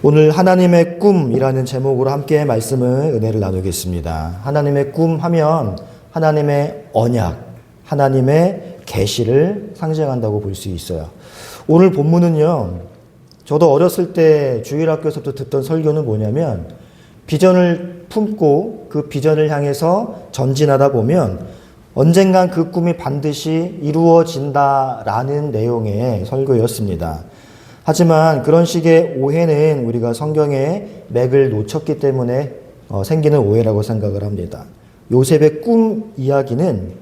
오늘 하나님의 꿈이라는 제목으로 함께 말씀을 은혜를 나누겠습니다. 하나님의 꿈 하면 하나님의 언약, 하나님의 계시를 상징한다고 볼 수 있어요. 오늘 본문은요, 저도 어렸을 때 주일학교에서부터 듣던 설교는 뭐냐면 비전을 품고 그 비전을 향해서 전진하다 보면 언젠간 그 꿈이 반드시 이루어진다라는 내용의 설교였습니다. 하지만 그런 식의 오해는 우리가 성경의 맥을 놓쳤기 때문에 생기는 오해라고 생각을 합니다. 요셉의 꿈 이야기는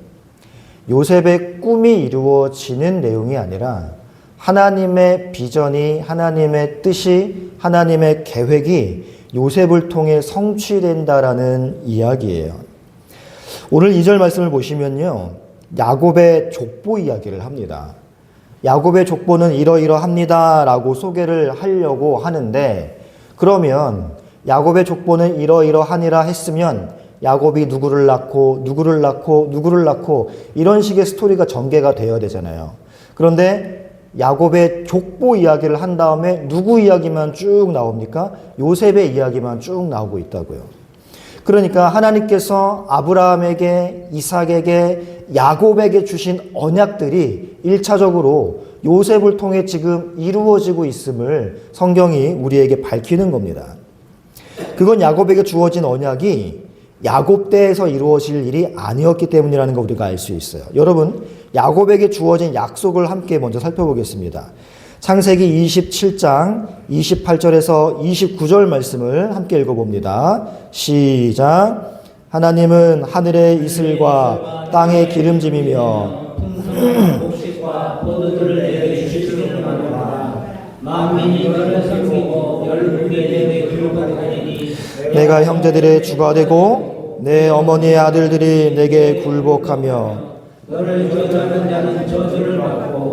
요셉의 꿈이 이루어지는 내용이 아니라 하나님의 비전이, 하나님의 뜻이, 하나님의 계획이 요셉을 통해 성취된다라는 이야기예요. 오늘 2절 말씀을 보시면요, 야곱의 족보 이야기를 합니다. 야곱의 족보는 이러이러합니다 라고 소개를 하려고 하는데, 그러면 야곱의 족보는 이러이러하니라 했으면 야곱이 누구를 낳고 누구를 낳고 누구를 낳고 이런 식의 스토리가 전개가 되어야 되잖아요. 그런데 야곱의 족보 이야기를 한 다음에 누구 이야기만 쭉 나옵니까? 요셉의 이야기만 쭉 나오고 있다고요. 그러니까 하나님께서 아브라함에게, 이삭에게, 야곱에게 주신 언약들이 1차적으로 요셉을 통해 지금 이루어지고 있음을 성경이 우리에게 밝히는 겁니다. 그건 야곱에게 주어진 언약이 야곱 때에서 이루어질 일이 아니었기 때문이라는 거 우리가 알 수 있어요. 여러분, 야곱에게 주어진 약속을 함께 먼저 살펴보겠습니다. 창세기 27장 28절에서 29절 말씀을 함께 읽어봅니다. 시작. 하나님은 하늘의 이슬과 땅의 기름짐이며 곡식과 포도주를 내게 주시려니와 만민이 너를 보고 열국에 내게 기록하리니 내가 형제들의 주가 되고 내 어머니의 아들들이 내게 굴복하며 너를 저주하는 자는 저주를 받고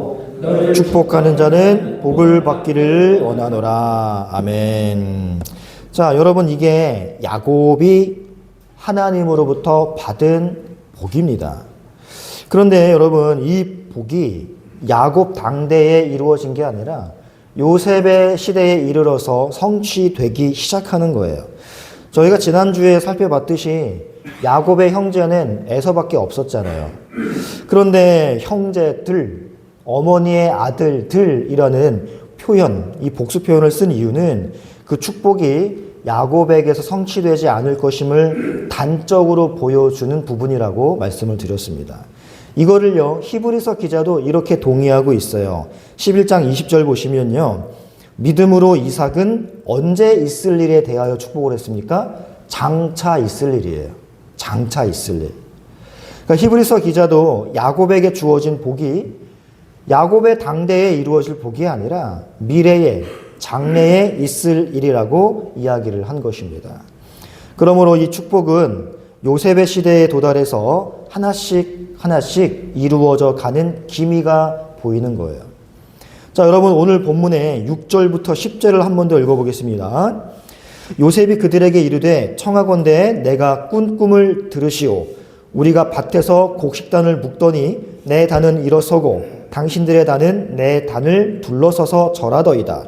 너를 축복하는 자는 복을 받기를 원하노라. 아멘. 자, 여러분, 이게 야곱이 하나님으로부터 받은 복입니다. 그런데 여러분, 이 복이 야곱 당대에 이루어진 게 아니라 요셉의 시대에 이르러서 성취되기 시작하는 거예요. 저희가 지난주에 살펴봤듯이 야곱의 형제는 에서밖에 없었잖아요. 그런데 형제들, 어머니의 아들들이라는 표현, 이 복수 표현을 쓴 이유는 그 축복이 야곱에게서 성취되지 않을 것임을 단적으로 보여주는 부분이라고 말씀을 드렸습니다. 이거를요, 히브리서 기자도 이렇게 동의하고 있어요. 11장 20절 보시면요, 믿음으로 이삭은 언제 있을 일에 대하여 축복을 했습니까? 장차 있을 일이에요. 장차 있을 일. 그러니까 히브리서 기자도 야곱에게 주어진 복이 야곱의 당대에 이루어질 복이 아니라 미래에, 장래에 있을 일이라고 이야기를 한 것입니다. 그러므로 이 축복은 요셉의 시대에 도달해서 하나씩 하나씩 이루어져 가는 기미가 보이는 거예요. 자, 여러분, 오늘 본문의 6절부터 10절을 한 번 더 읽어보겠습니다. 요셉이 그들에게 이르되 청하건대 내가 꾼 꿈을 들으시오. 우리가 밭에서 곡식단을 묶더니 내 단은 일어서고 당신들의 단은 내 단을 둘러서서 절하더이다.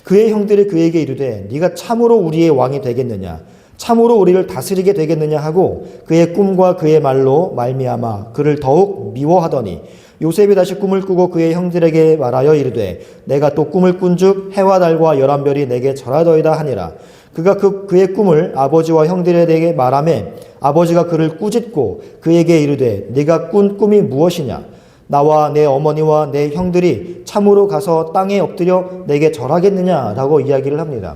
그의 형들이 그에게 이르되 네가 참으로 우리의 왕이 되겠느냐, 참으로 우리를 다스리게 되겠느냐 하고 그의 꿈과 그의 말로 말미암아 그를 더욱 미워하더니 요셉이 다시 꿈을 꾸고 그의 형들에게 말하여 이르되 내가 또 꿈을 꾼즉 해와 달과 열한 별이 내게 절하더이다 하니라. 그가 그의 꿈을 아버지와 형들에게 말하매 아버지가 그를 꾸짖고 그에게 이르되 네가 꾼 꿈이 무엇이냐, 나와 내 어머니와 내 형들이 참으로 가서 땅에 엎드려 내게 절하겠느냐라고 이야기를 합니다.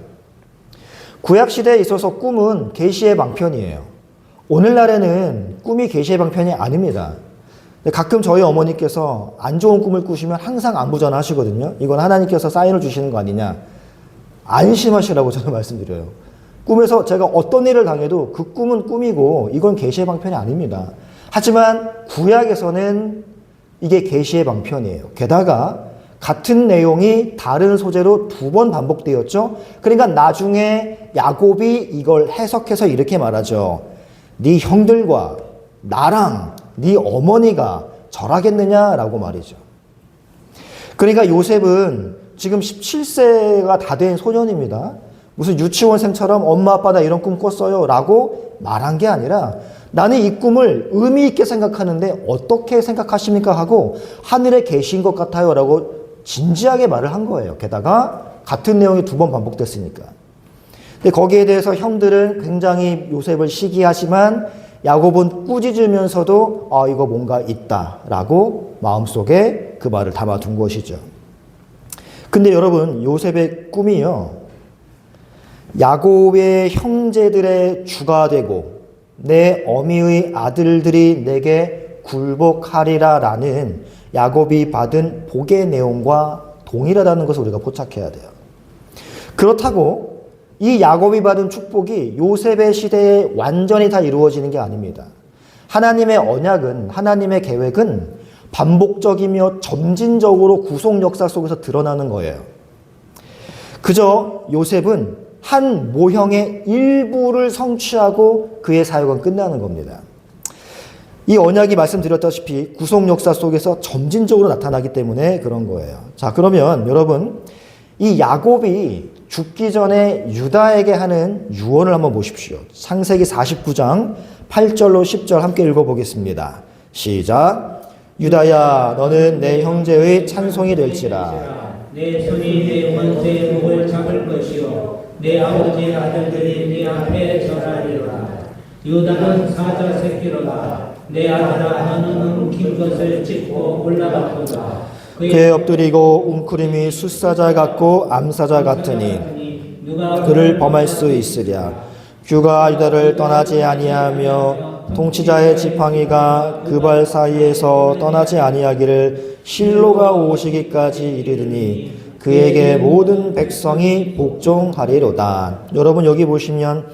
구약시대에 있어서 꿈은 계시의 방편이에요. 오늘날에는 꿈이 계시의 방편이 아닙니다. 가끔 저희 어머니께서 안 좋은 꿈을 꾸시면 항상 안부전화 하시거든요. 이건 하나님께서 사인을 주시는 거 아니냐. 안심하시라고 저는 말씀드려요. 꿈에서 제가 어떤 일을 당해도 그 꿈은 꿈이고 이건 계시의 방편이 아닙니다. 하지만 구약에서는 이게 계시의 방편이에요. 게다가 같은 내용이 다른 소재로 2번 반복되었죠. 그러니까 나중에 야곱이 이걸 해석해서 이렇게 말하죠. 네 형들과 나랑 네 어머니가 절하겠느냐라고 말이죠. 그러니까 요셉은 지금 17세가 다 된 소년입니다. 무슨 유치원생처럼 엄마 아빠 나 이런 꿈 꿨어요 라고 말한 게 아니라 나는 이 꿈을 의미 있게 생각하는데 어떻게 생각하십니까 하고 하늘에 계신 것 같아요 라고 진지하게 말을 한 거예요. 게다가 같은 내용이 2번 반복됐으니까. 근데 거기에 대해서 형들은 굉장히 요셉을 시기하지만 야곱은 꾸짖으면서도 이거 뭔가 있다라고 마음속에 그 말을 담아둔 것이죠. 근데 여러분 요셉의 꿈이요. 야곱의 형제들의 주가 되고 내 어미의 아들들이 내게 굴복하리라 라는 야곱이 받은 복의 내용과 동일하다는 것을 우리가 포착해야 돼요. 그렇다고 이 야곱이 받은 축복이 요셉의 시대에 완전히 다 이루어지는 게 아닙니다. 하나님의 언약은, 하나님의 계획은 반복적이며 점진적으로 구속 역사 속에서 드러나는 거예요. 그저 요셉은 한 모형의 일부를 성취하고 그의 사역은 끝나는 겁니다. 이 언약이 말씀드렸다시피 구속 역사 속에서 점진적으로 나타나기 때문에 그런 거예요. 자, 그러면 여러분 이 야곱이 죽기 전에 유다에게 하는 유언을 한번 보십시오. 창세기 49장 8절로 10절 함께 읽어보겠습니다. 시작. 유다야 너는 내 형제의 찬송이 될지라. 내 손이 내 원수의 목을 잡을 것이요 내 아버지의 아들들이 네 앞에 절하리라. 유다는 사자 새끼로다. 내 아들아 너는 긴 것을 찢고 올라갔도다. 그의 엎드리고 웅크림이 숫사자 같고 암사자 같으니 그를 범할 수 있으랴. 규가 유다를 떠나지 아니하며 통치자의 지팡이가 그 발 사이에서 떠나지 아니하기를 실로가 오시기까지 이르리니 그에게 모든 백성이 복종하리로다. 여러분 여기 보시면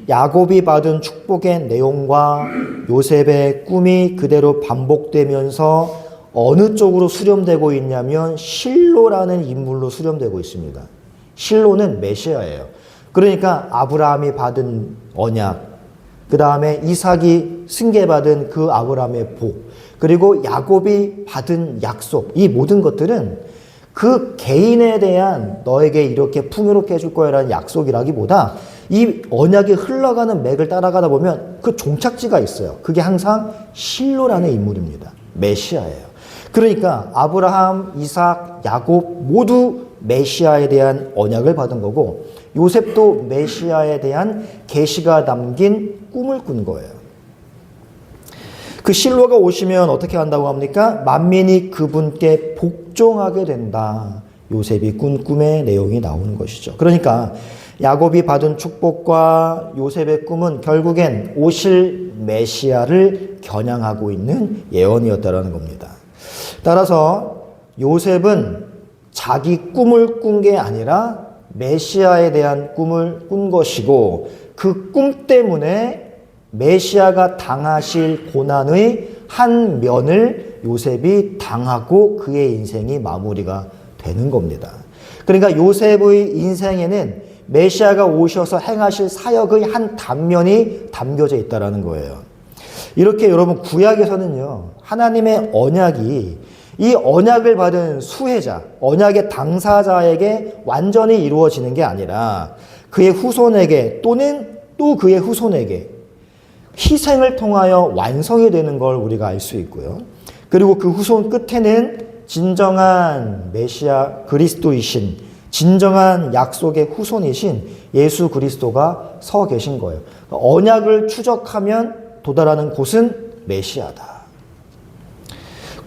야곱이 받은 축복의 내용과 요셉의 꿈이 그대로 반복되면서 어느 쪽으로 수렴되고 있냐면 실로라는 인물로 수렴되고 있습니다. 실로는 메시아예요. 그러니까 아브라함이 받은 언약, 그 다음에 이삭이 승계받은 그 아브라함의 복, 그리고 야곱이 받은 약속, 이 모든 것들은 그 개인에 대한 너에게 이렇게 풍요롭게 해줄 거야라는 약속이라기보다 이 언약이 흘러가는 맥을 따라가다 보면 그 종착지가 있어요. 그게 항상 실로라는 인물입니다. 메시아예요. 그러니까 아브라함, 이삭, 야곱 모두 메시아에 대한 언약을 받은 거고 요셉도 메시아에 대한 계시가 담긴 꿈을 꾼 거예요. 그 실로가 오시면 어떻게 한다고 합니까? 만민이 그분께 복종하게 된다. 요셉이 꾼 꿈의 내용이 나오는 것이죠. 그러니까 야곱이 받은 축복과 요셉의 꿈은 결국엔 오실 메시아를 겨냥하고 있는 예언이었다라는 겁니다. 따라서 요셉은 자기 꿈을 꾼 게 아니라 메시아에 대한 꿈을 꾼 것이고 그 꿈 때문에 메시아가 당하실 고난의 한 면을 요셉이 당하고 그의 인생이 마무리가 되는 겁니다. 그러니까 요셉의 인생에는 메시아가 오셔서 행하실 사역의 한 단면이 담겨져 있다는 거예요. 이렇게 여러분 구약에서는요, 하나님의 언약이 이 언약을 받은 수혜자, 언약의 당사자에게 완전히 이루어지는 게 아니라 그의 후손에게 또는 또 그의 후손에게 희생을 통하여 완성이 되는 걸 우리가 알 수 있고요. 그리고 그 후손 끝에는 진정한 메시아 그리스도이신, 진정한 약속의 후손이신 예수 그리스도가 서 계신 거예요. 언약을 추적하면 도달하는 곳은 메시아다.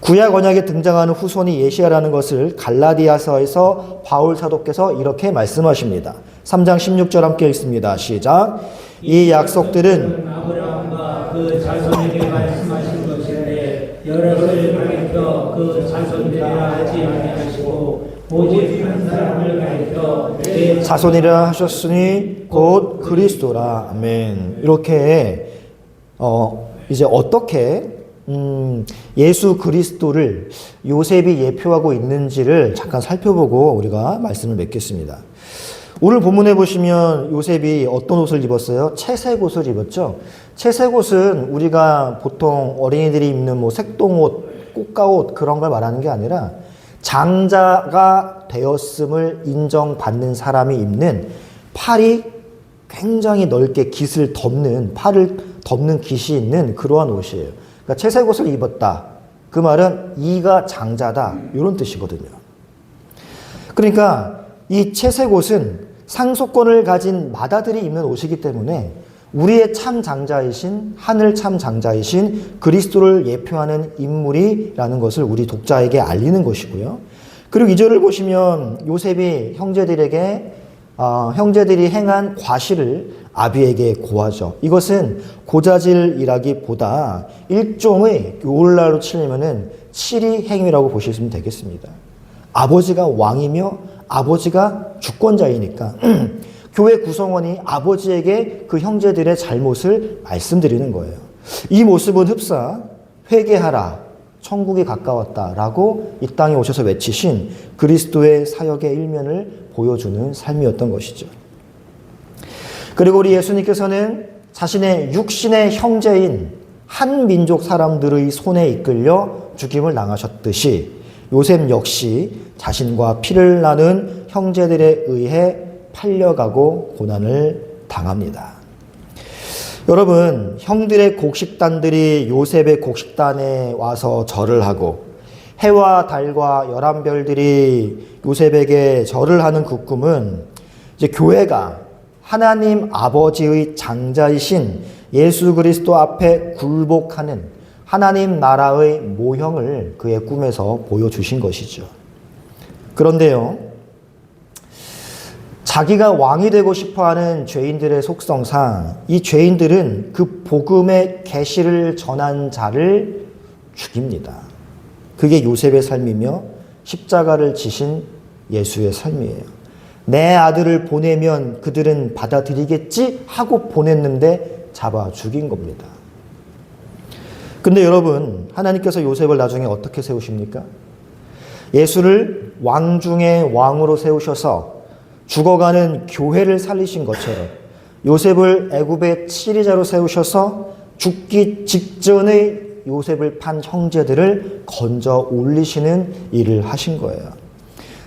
구약 언약에 등장하는 후손이 예시아라는 것을 갈라디아서에서 바울 사도께서 이렇게 말씀하십니다. 3장 16절 함께 읽습니다. 시작. 이 약속들은 아브라함과 그 자손에게 말씀하신 것인데 여럿을 가리켜 그 자손들이라 하지 아니하시고 오직 한 사람을 가리켜 내 자손이라 하셨으니 곧 그리스도라. 아멘. 이렇게 이제 어떻게 예수 그리스도를 요셉이 예표하고 있는지를 잠깐 살펴보고 우리가 말씀을 맺겠습니다. 오늘 본문에 보시면 요셉이 어떤 옷을 입었어요? 채색 옷을 입었죠. 채색 옷은 우리가 보통 어린이들이 입는 뭐 색동옷, 꽃가옷 그런 걸 말하는 게 아니라 장자가 되었음을 인정받는 사람이 입는 팔이 굉장히 넓게 깃을 덮는, 팔을 덮는 깃이 있는 그러한 옷이에요. 그러니까 채색 옷을 입었다. 그 말은 이가 장자다. 이런 뜻이거든요. 그러니까 이 채색 옷은 상속권을 가진 마다들이 입는 옷이기 때문에 우리의 참 장자이신, 하늘 참 장자이신 그리스도를 예표하는 인물이라는 것을 우리 독자에게 알리는 것이고요. 그리고 2절을 보시면 요셉이 형제들이 행한 과실을 아비에게 고하죠. 이것은 고자질이라기보다 일종의 오늘날로 치려면은 치리 행위라고 보시면 되겠습니다. 아버지가 왕이며 아버지가 주권자이니까 교회 구성원이 아버지에게 그 형제들의 잘못을 말씀드리는 거예요. 이 모습은 흡사 회개하라, 천국이 가까웠다라고 이 땅에 오셔서 외치신 그리스도의 사역의 일면을 보여주는 삶이었던 것이죠. 그리고 우리 예수님께서는 자신의 육신의 형제인 한 민족 사람들의 손에 이끌려 죽임을 당하셨듯이 요셉 역시 자신과 피를 나눈 형제들에 의해 팔려가고 고난을 당합니다. 여러분, 형들의 곡식단들이 요셉의 곡식단에 와서 절을 하고 해와 달과 11별들이 요셉에게 절을 하는 그 꿈은 이제 교회가 하나님 아버지의 장자이신 예수 그리스도 앞에 굴복하는 하나님 나라의 모형을 그의 꿈에서 보여주신 것이죠. 그런데요, 자기가 왕이 되고 싶어하는 죄인들의 속성상 이 죄인들은 그 복음의 계시를 전한 자를 죽입니다. 그게 요셉의 삶이며 십자가를 지신 예수의 삶이에요. 내 아들을 보내면 그들은 받아들이겠지 하고 보냈는데 잡아 죽인 겁니다. 근데 여러분, 하나님께서 요셉을 나중에 어떻게 세우십니까? 예수를 왕 중에 왕으로 세우셔서 죽어가는 교회를 살리신 것처럼 요셉을 애굽의 치리자로 세우셔서 죽기 직전의 요셉을 판 형제들을 건져 올리시는 일을 하신 거예요.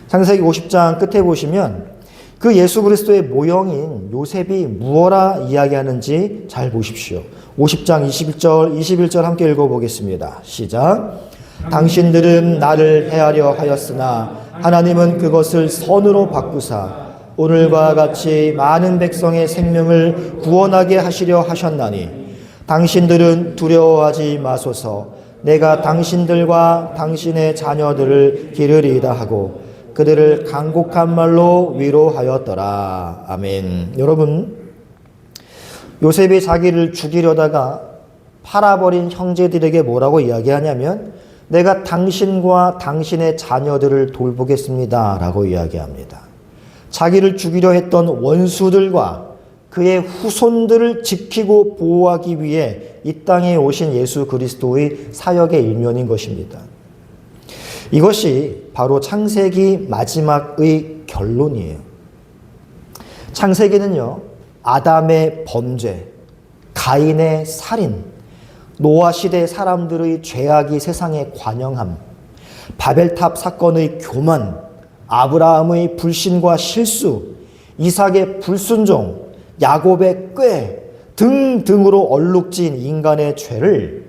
창세기 50장 끝에 보시면 그 예수 그리스도의 모형인 요셉이 무엇라 이야기하는지 잘 보십시오. 50장 21절 함께 읽어보겠습니다. 시작. 당신들은 나를 해하려 하였으나 하나님은 그것을 선으로 바꾸사 오늘과 같이 많은 백성의 생명을 구원하게 하시려 하셨나니 당신들은 두려워하지 마소서. 내가 당신들과 당신의 자녀들을 기르리이다 하고 그들을 간곡한 말로 위로하였더라. 아멘. 여러분, 요셉이 자기를 죽이려다가 팔아버린 형제들에게 뭐라고 이야기하냐면 내가 당신과 당신의 자녀들을 돌보겠습니다 라고 이야기합니다. 자기를 죽이려 했던 원수들과 그의 후손들을 지키고 보호하기 위해 이 땅에 오신 예수 그리스도의 사역의 일면인 것입니다. 이것이 바로 창세기 마지막의 결론이에요. 창세기는요, 아담의 범죄, 가인의 살인, 노아 시대 사람들의 죄악이 세상에 관영함, 바벨탑 사건의 교만, 아브라함의 불신과 실수, 이삭의 불순종, 야곱의 꾀 등등으로 얼룩진 인간의 죄를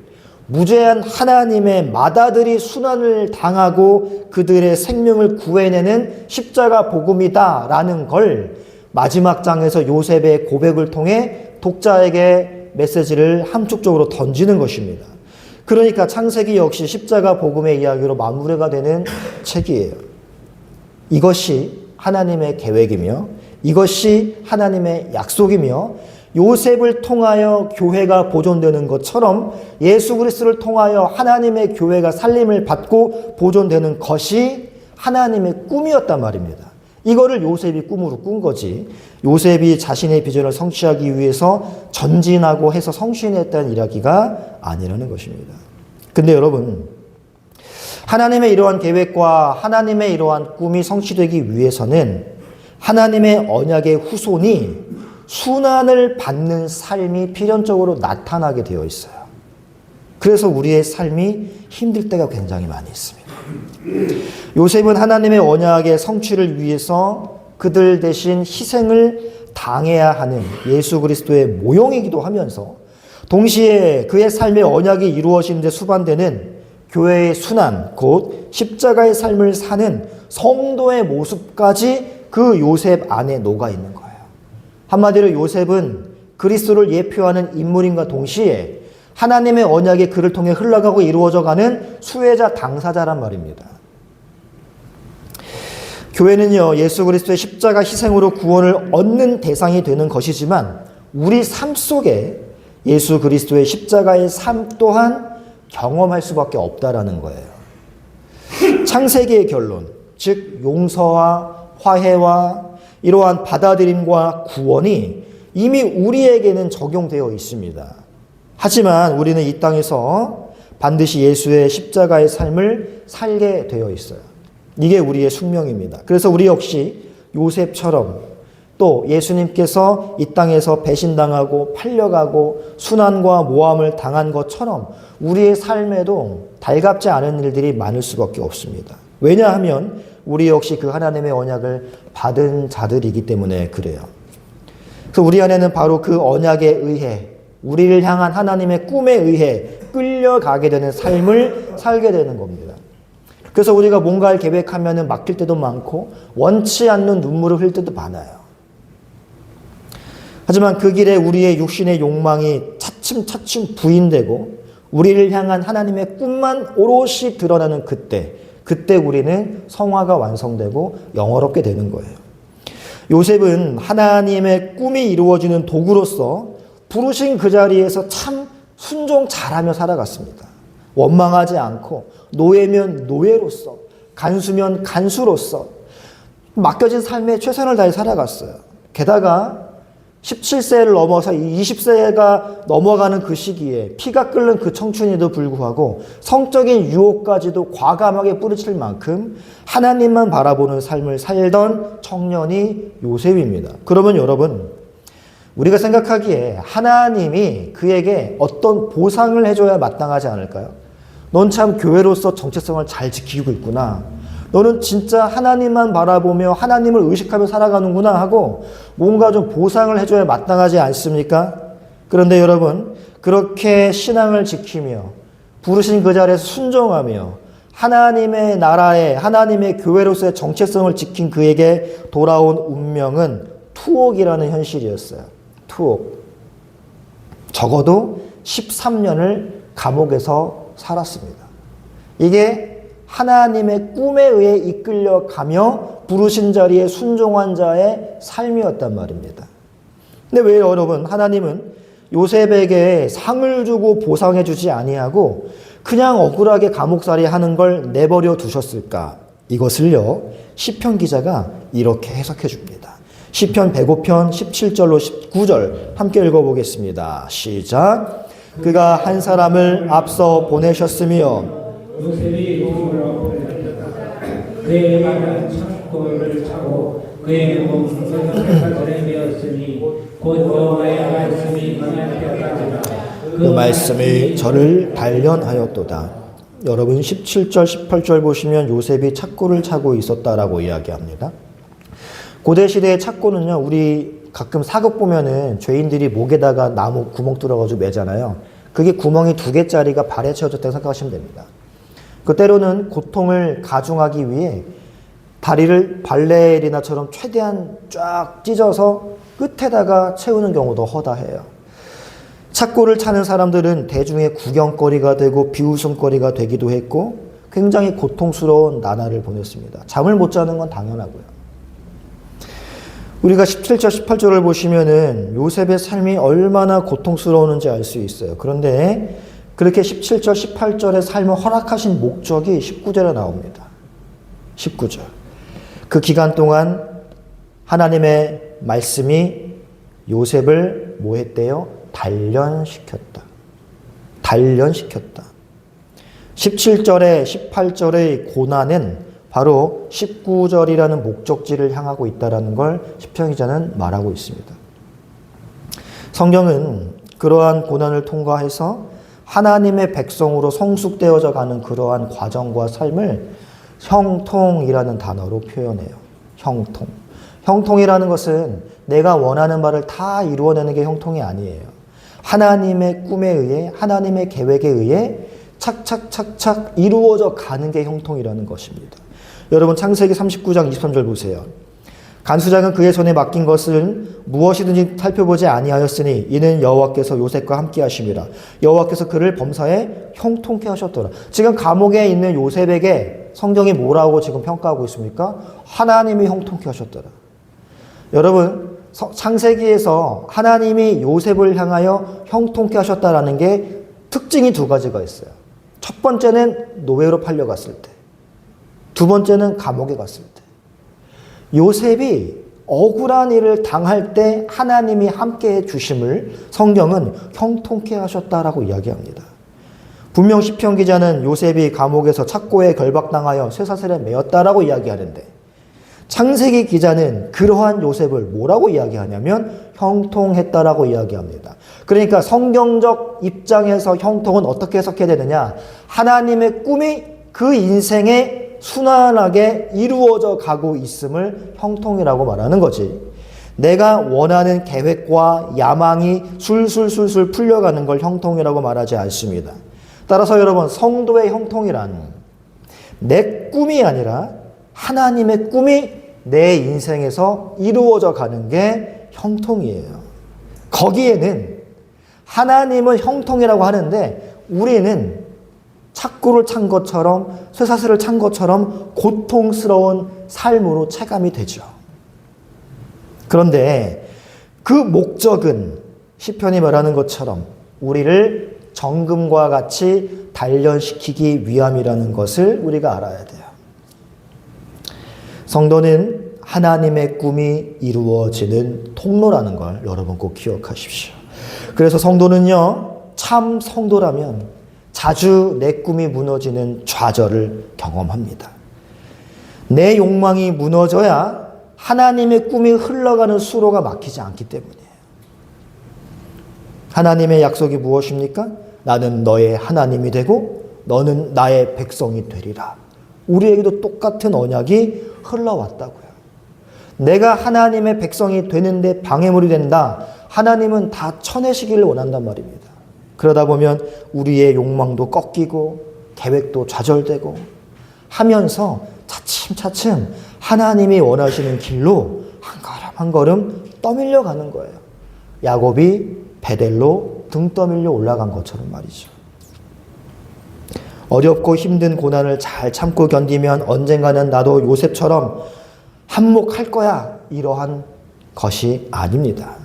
무죄한 하나님의 맏아들이 순환을 당하고 그들의 생명을 구해내는 십자가 복음이다라는 걸 마지막 장에서 요셉의 고백을 통해 독자에게 메시지를 함축적으로 던지는 것입니다. 그러니까 창세기 역시 십자가 복음의 이야기로 마무리가 되는 책이에요. 이것이 하나님의 계획이며 이것이 하나님의 약속이며 요셉을 통하여 교회가 보존되는 것처럼 예수 그리스도를 통하여 하나님의 교회가 살림을 받고 보존되는 것이 하나님의 꿈이었단 말입니다. 이거를 요셉이 꿈으로 꾼 거지 요셉이 자신의 비전을 성취하기 위해서 전진하고 해서 성취했다는 이야기가 아니라는 것입니다. 근데 여러분, 하나님의 이러한 계획과 하나님의 이러한 꿈이 성취되기 위해서는 하나님의 언약의 후손이 순환을 받는 삶이 필연적으로 나타나게 되어 있어요. 그래서 우리의 삶이 힘들 때가 굉장히 많이 있습니다. 요셉은 하나님의 언약의 성취를 위해서 그들 대신 희생을 당해야 하는 예수 그리스도의 모형이기도 하면서 동시에 그의 삶의 언약이 이루어지는 데 수반되는 교회의 순환, 곧 십자가의 삶을 사는 성도의 모습까지 그 요셉 안에 녹아 있는 거예요. 한마디로 요셉은 그리스도를 예표하는 인물인과 동시에 하나님의 언약이 그를 통해 흘러가고 이루어져가는 수혜자 당사자란 말입니다. 교회는요, 예수 그리스도의 십자가 희생으로 구원을 얻는 대상이 되는 것이지만 우리 삶 속에 예수 그리스도의 십자가의 삶 또한 경험할 수밖에 없다라는 거예요. 창세기의 결론, 즉 용서와 화해와 이러한 받아들임과 구원이 이미 우리에게는 적용되어 있습니다. 하지만 우리는 이 땅에서 반드시 예수의 십자가의 삶을 살게 되어 있어요. 이게 우리의 숙명입니다. 그래서 우리 역시 요셉처럼 또 예수님께서 이 땅에서 배신당하고 팔려가고 순환과 모함을 당한 것처럼 우리의 삶에도 달갑지 않은 일들이 많을 수밖에 없습니다. 왜냐하면 우리 역시 그 하나님의 언약을 받은 자들이기 때문에 그래요. 그래서 우리 안에는 바로 그 언약에 의해 우리를 향한 하나님의 꿈에 의해 끌려가게 되는 삶을 살게 되는 겁니다. 그래서 우리가 뭔가를 계획하면 막힐 때도 많고 원치 않는 눈물을 흘릴 때도 많아요. 하지만 그 길에 우리의 육신의 욕망이 차츰차츰 부인되고 우리를 향한 하나님의 꿈만 오롯이 드러나는 그때 우리는 성화가 완성되고 영화롭게 되는 거예요. 요셉은 하나님의 꿈이 이루어지는 도구로서 부르신 그 자리에서 참 순종 잘하며 살아갔습니다. 원망하지 않고 노예면 노예로서 간수면 간수로서 맡겨진 삶에 최선을 다해 살아갔어요. 게다가 17세를 넘어서 20세가 넘어가는 그 시기에 피가 끓는 그 청춘에도 불구하고 성적인 유혹까지도 과감하게 뿌리칠 만큼 하나님만 바라보는 삶을 살던 청년이 요셉입니다. 그러면 여러분, 우리가 생각하기에 하나님이 그에게 어떤 보상을 해줘야 마땅하지 않을까요? 넌 참 교회로서 정체성을 잘 지키고 있구나. 너는 진짜 하나님만 바라보며 하나님을 의식하며 살아가는구나 하고 뭔가 좀 보상을 해줘야 마땅하지 않습니까? 그런데 여러분, 그렇게 신앙을 지키며 부르신 그 자리에서 순종하며 하나님의 나라에 하나님의 교회로서의 정체성을 지킨 그에게 돌아온 운명은 투옥이라는 현실이었어요. 투옥. 적어도 13년을 감옥에서 살았습니다. 이게 하나님의 꿈에 의해 이끌려가며 부르신 자리에 순종한 자의 삶이었단 말입니다. 근데 왜 여러분, 하나님은 요셉에게 상을 주고 보상해 주지 아니하고 그냥 억울하게 감옥살이 하는 걸 내버려 두셨을까? 이것을요, 시편 기자가 이렇게 해석해 줍니다. 시편 105편 17절로 19절 함께 읽어보겠습니다. 시작. 그가 한 사람을 앞서 보내셨으며 요셉이 몸으로 그의 말은 창고를 차고 그의 몸은 뼈가들에 메었으니 곧 여호와의 말씀이 그의 뼈가지라. 그 말씀이 저를 단련하였도다. 여러분 17절 18절 보시면 요셉이 착고를 차고 있었다라고 이야기합니다. 고대 시대의 착고는요, 우리 가끔 사극 보면은 죄인들이 목에다가 나무 구멍 뚫어가지고 매잖아요. 그게 구멍이 2개짜리가 발에 채워졌다고 생각하시면 됩니다. 그 때로는 고통을 가중하기 위해 다리를 발레리나처럼 최대한 쫙 찢어서 끝에다가 채우는 경우도 허다해요. 착고를 차는 사람들은 대중의 구경거리가 되고 비웃음거리가 되기도 했고 굉장히 고통스러운 나날을 보냈습니다. 잠을 못 자는 건 당연하고요. 우리가 17절, 18절을 보시면은 요셉의 삶이 얼마나 고통스러웠는지 알 수 있어요. 그런데 그렇게 17절, 18절의 삶을 허락하신 목적이 19절에 나옵니다. 19절. 그 기간 동안 하나님의 말씀이 요셉을 뭐 했대요? 단련시켰다. 단련시켰다. 17절에 18절의 고난은 바로 19절이라는 목적지를 향하고 있다는 걸 시편 기자는 말하고 있습니다. 성경은 그러한 고난을 통과해서 하나님의 백성으로 성숙되어져 가는 그러한 과정과 삶을 형통이라는 단어로 표현해요. 형통. 형통이라는 것은 내가 원하는 바를 다 이루어내는 게 형통이 아니에요. 하나님의 꿈에 의해, 하나님의 계획에 의해 착착착착 이루어져 가는 게 형통이라는 것입니다. 여러분 창세기 39장 23절 보세요. 간수장은 그의 손에 맡긴 것을 무엇이든지 살펴보지 아니하였으니 이는 여호와께서 요셉과 함께 하심이라. 여호와께서 그를 범사에 형통케 하셨더라. 지금 감옥에 있는 요셉에게 성경이 뭐라고 지금 평가하고 있습니까? 하나님이 형통케 하셨더라. 여러분 창세기에서 하나님이 요셉을 향하여 형통케 하셨다라는 게 특징이 두 가지가 있어요. 첫 번째는 노예로 팔려갔을 때, 두 번째는 감옥에 갔을 때. 요셉이 억울한 일을 당할 때 하나님이 함께해 주심을 성경은 형통케 하셨다라고 이야기합니다. 분명 시편 기자는 요셉이 감옥에서 착고에 결박당하여 쇠사슬에 매였다라고 이야기하는데 창세기 기자는 그러한 요셉을 뭐라고 이야기하냐면 형통했다라고 이야기합니다. 그러니까 성경적 입장에서 형통은 어떻게 해석해야 되느냐? 하나님의 꿈이 그 인생에 순환하게 이루어져 가고 있음을 형통이라고 말하는 거지. 내가 원하는 계획과 야망이 술술술술 풀려가는 걸 형통이라고 말하지 않습니다. 따라서 여러분 성도의 형통이란 내 꿈이 아니라 하나님의 꿈이 내 인생에서 이루어져 가는 게 형통이에요. 거기에는 하나님은 형통이라고 하는데 우리는 착고를 찬 것처럼 쇠사슬을 찬 것처럼 고통스러운 삶으로 체감이 되죠. 그런데 그 목적은 시편이 말하는 것처럼 우리를 정금과 같이 단련시키기 위함이라는 것을 우리가 알아야 돼요. 성도는 하나님의 꿈이 이루어지는 통로라는 걸 여러분 꼭 기억하십시오. 그래서 성도는요, 참 성도라면 자주 내 꿈이 무너지는 좌절을 경험합니다. 내 욕망이 무너져야 하나님의 꿈이 흘러가는 수로가 막히지 않기 때문이에요. 하나님의 약속이 무엇입니까? 나는 너의 하나님이 되고 너는 나의 백성이 되리라. 우리에게도 똑같은 언약이 흘러왔다고요. 내가 하나님의 백성이 되는데 방해물이 된다. 하나님은 다 쳐내시기를 원한단 말입니다. 그러다 보면 우리의 욕망도 꺾이고 계획도 좌절되고 하면서 차츰차츰 하나님이 원하시는 길로 한 걸음 한 걸음 떠밀려 가는 거예요. 야곱이 베델로 등 떠밀려 올라간 것처럼 말이죠. 어렵고 힘든 고난을 잘 참고 견디면 언젠가는 나도 요셉처럼 한몫할 거야. 이러한 것이 아닙니다.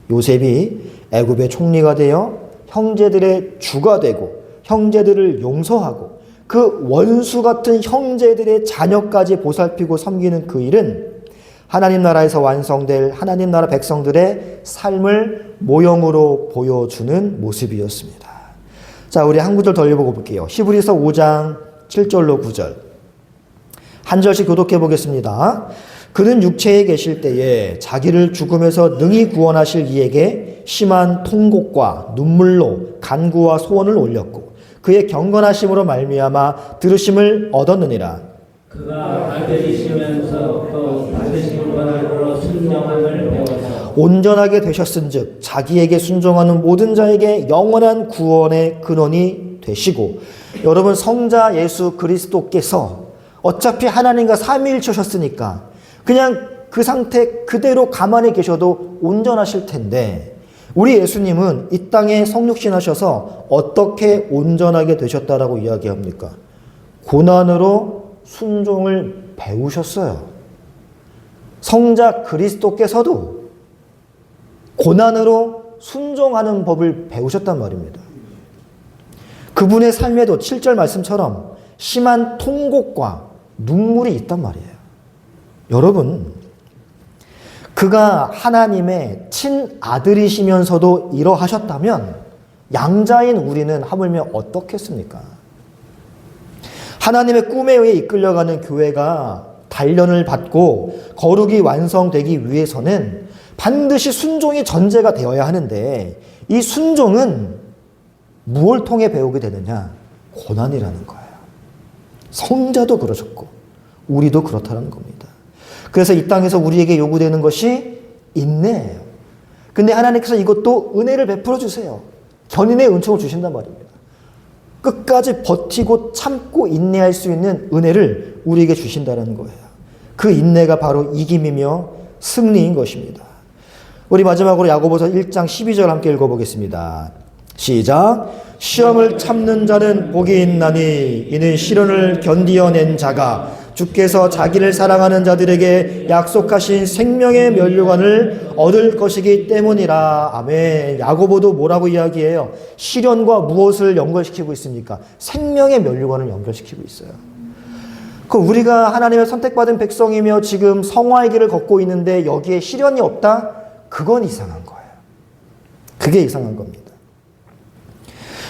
요셉이 애굽의 총리가 되어 형제들의 주가 되고 형제들을 용서하고 그 원수 같은 형제들의 자녀까지 보살피고 섬기는 그 일은 하나님 나라에서 완성될 하나님 나라 백성들의 삶을 모형으로 보여주는 모습이었습니다. 자, 우리 한 구절 더 읽어보고 볼게요. 히브리서 5장 7절로 9절. 한 절씩 교독해 보겠습니다. 그는 육체에 계실 때에 자기를 죽음에서 능히 구원하실 이에게 심한 통곡과 눈물로 간구와 소원을 올렸고 그의 경건하심으로 말미암아 들으심을 얻었느니라. 그가 받으시면서 또 받으신 권한으로 순종함을 배워서 온전하게 되셨은즉 자기에게 순종하는 모든 자에게 영원한 구원의 근원이 되시고, 여러분 성자 예수 그리스도께서 어차피 하나님과 삼위일체셨으니까 그냥 그 상태 그대로 가만히 계셔도 온전하실 텐데, 우리 예수님은 이 땅에 성육신하셔서 어떻게 온전하게 되셨다라고 이야기합니까? 고난으로 순종을 배우셨어요. 성자 그리스도께서도 고난으로 순종하는 법을 배우셨단 말입니다. 그분의 삶에도 7절 말씀처럼 심한 통곡과 눈물이 있단 말이에요. 여러분, 그가 하나님의 친아들이시면서도 이러하셨다면 양자인 우리는 하물며 어떻겠습니까? 하나님의 꿈에 의해 이끌려가는 교회가 단련을 받고 거룩이 완성되기 위해서는 반드시 순종이 전제가 되어야 하는데, 이 순종은 무엇을 통해 배우게 되느냐? 고난이라는 거예요. 성자도 그러셨고 우리도 그렇다는 겁니다. 그래서 이 땅에서 우리에게 요구되는 것이 인내예요. 근데 하나님께서 이것도 은혜를 베풀어 주세요. 견인의 은총을 주신단 말입니다. 끝까지 버티고 참고 인내할 수 있는 은혜를 우리에게 주신다는 거예요. 그 인내가 바로 이김이며 승리인 것입니다. 우리 마지막으로 야고보서 1장 12절 함께 읽어보겠습니다. 시작. 시험을 참는 자는 복이 있나니 이는 시련을 견디어낸 자가 주께서 자기를 사랑하는 자들에게 약속하신 생명의 면류관을 얻을 것이기 때문이라. 아멘. 야고보도 뭐라고 이야기해요? 시련과 무엇을 연결시키고 있습니까? 생명의 면류관을 연결시키고 있어요. 그럼 우리가 하나님의 선택받은 백성이며 지금 성화의 길을 걷고 있는데 여기에 시련이 없다? 그건 이상한 거예요. 그게 이상한 겁니다.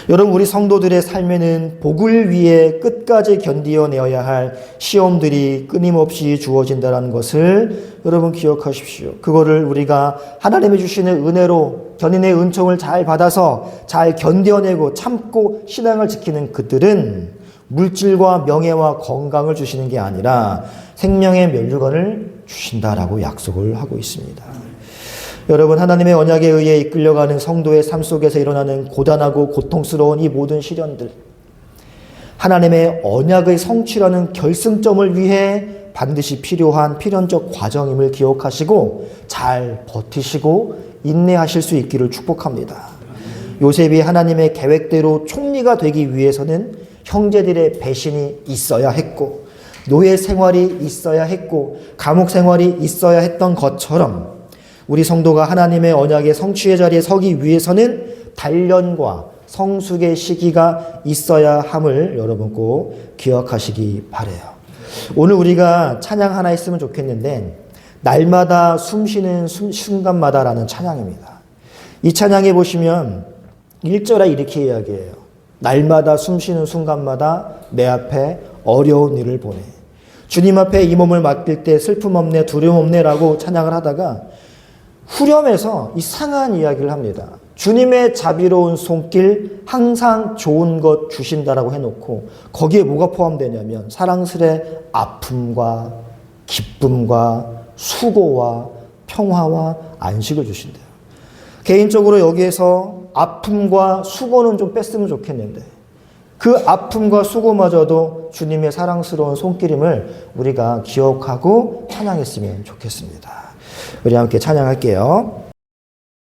여러분, 우리 성도들의 삶에는 복을 위해 끝까지 견디어내어야 할 시험들이 끊임없이 주어진다는 것을 여러분 기억하십시오. 그거를 우리가 하나님이 주시는 은혜로 견인의 은총을 잘 받아서 잘 견뎌내고 참고 신앙을 지키는 그들은 물질과 명예와 건강을 주시는 게 아니라 생명의 면류관을 주신다라고 약속을 하고 있습니다. 여러분, 하나님의 언약에 의해 이끌려가는 성도의 삶 속에서 일어나는 고단하고 고통스러운 이 모든 시련들, 하나님의 언약의 성취라는 결승점을 위해 반드시 필요한 필연적 과정임을 기억하시고 잘 버티시고 인내하실 수 있기를 축복합니다. 요셉이 하나님의 계획대로 총리가 되기 위해서는 형제들의 배신이 있어야 했고 노예 생활이 있어야 했고 감옥 생활이 있어야 했던 것처럼 우리 성도가 하나님의 언약의 성취의 자리에 서기 위해서는 단련과 성숙의 시기가 있어야 함을 여러분 꼭 기억하시기 바라요. 오늘 우리가 찬양 하나 했으면 좋겠는데 날마다 숨쉬는 순간마다라는 찬양입니다. 이 찬양에 보시면 1절에 이렇게 이야기해요. 날마다 숨쉬는 순간마다 내 앞에 어려운 일을 보내. 주님 앞에 이 몸을 맡길 때 슬픔 없네 두려움 없네라고 찬양을 하다가 후렴에서 이상한 이야기를 합니다. 주님의 자비로운 손길 항상 좋은 것 주신다라고 해놓고 거기에 뭐가 포함되냐면 사랑스레 아픔과 기쁨과 수고와 평화와 안식을 주신대요. 개인적으로 여기에서 아픔과 수고는 좀 뺐으면 좋겠는데 그 아픔과 수고마저도 주님의 사랑스러운 손길임을 우리가 기억하고 찬양했으면 좋겠습니다. 우리 함께 찬양할게요.